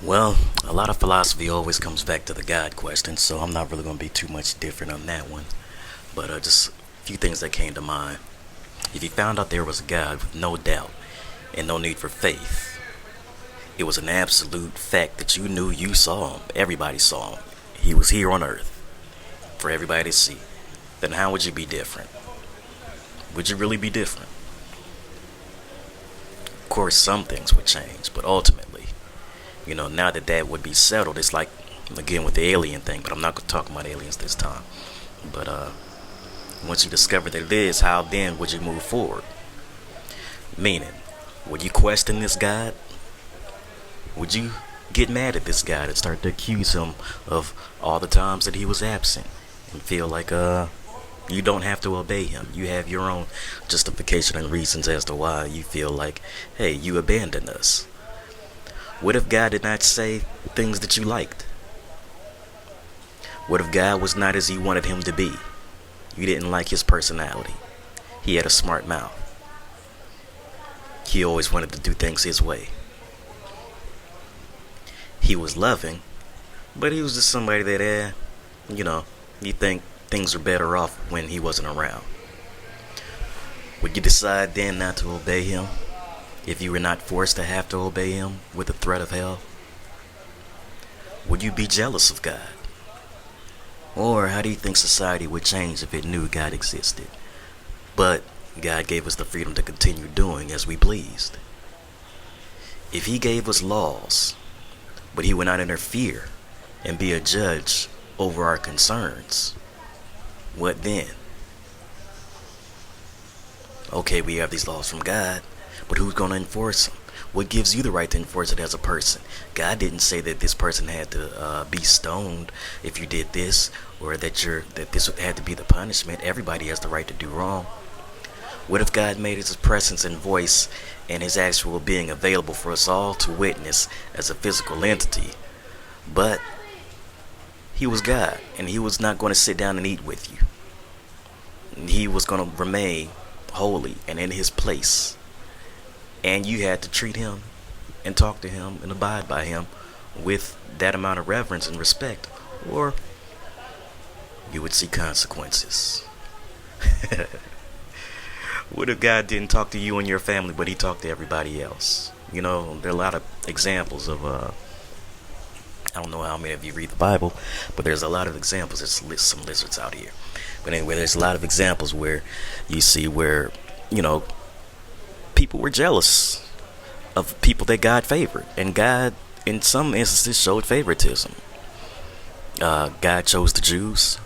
Well, a lot of philosophy always comes back to the God question, so I'm not really going to be too much different on that one. But just a few things that came to mind. If you found out there was a God with no doubt and no need for faith, it was an absolute fact that you knew you saw him, everybody saw him. He was here on earth for everybody to see. Then how would you be different? Would you really be different? Of course, some things would change, but ultimately, now that that would be settled, it's like, again, with the alien thing, but I'm not going to talk about aliens this time. But once you discover that it is, how then would you move forward? Meaning, would you question this God? Would you get mad at this God and start to accuse him of all the times that he was absent and feel like you don't have to obey him? You have your own justification and reasons as to why you feel like, hey, you abandoned us. What if God did not say things that you liked? What if God was not as you wanted him to be? You didn't like his personality. He had a smart mouth. He always wanted to do things his way. He was loving, but he was just somebody that, you think things were better off when he wasn't around. Would you decide then not to obey him if you were not forced to have to obey him with the threat of hell? Would you be jealous of God? Or how do you think society would change if it knew God existed, but God gave us the freedom to continue doing as we pleased? If he gave us laws, but he would not interfere and be a judge over our concerns, what then? Okay, we have these laws from God, but who's going to enforce them? What gives you the right to enforce it as a person? God didn't say that this person had to be stoned if you did this, or that this had to be the punishment. Everybody has the right to do wrong. What if God made his presence and voice and his actual being available for us all to witness as a physical entity, but he was God and he was not going to sit down and eat with you? He was going to remain holy and in his place, and you had to treat him and talk to him and abide by him with that amount of reverence and respect, or you would see consequences. What if God didn't talk to you and your family, but he talked to everybody else? There are a lot of examples of, I don't know how many of you read the Bible, but there's a lot of examples. There's some lizards out here. But anyway, there's a lot of examples where you see where, people were jealous of people that God favored. And God, in some instances, showed favoritism. God chose the Jews.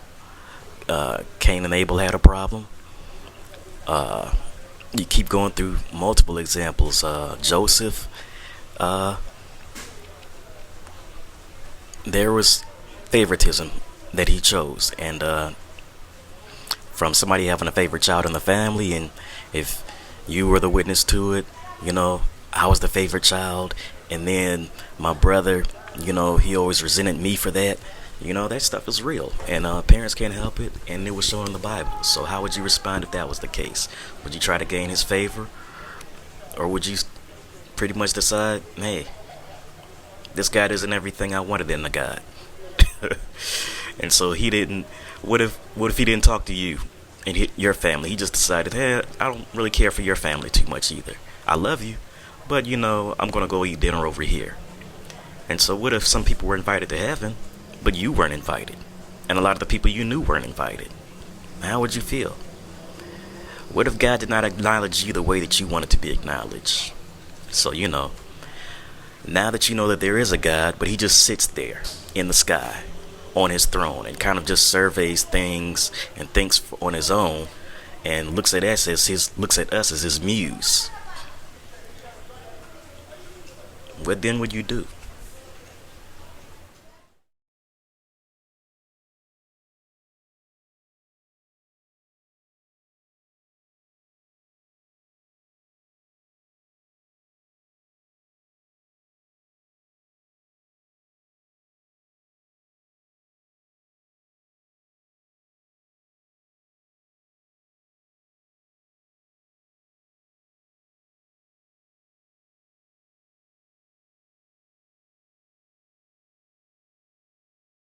Cain and Abel had a problem. You keep going through multiple examples. Joseph, there was favoritism that he chose, and from somebody having a favorite child in the family, and if you were the witness to it, I was the favorite child, and then my brother, he always resented me for that. That stuff is real, and parents can't help it, and it was shown in the Bible. So how would you respond if that was the case? Would you try to gain his favor, or would you pretty much decide, hey, this God isn't everything I wanted in a God? And so he didn't. What if he didn't talk to you and your family? He just decided, hey, I don't really care for your family too much either. I love you, but I'm gonna go eat dinner over here. And so what if some people were invited to heaven, but you weren't invited, and a lot of the people you knew weren't invited? How would you feel? What if God did not acknowledge you the way that you wanted to be acknowledged? So now that you know that there is a God, but he just sits there in the sky on his throne and kind of just surveys things and thinks on his own and looks at us as his muse, what then would you do?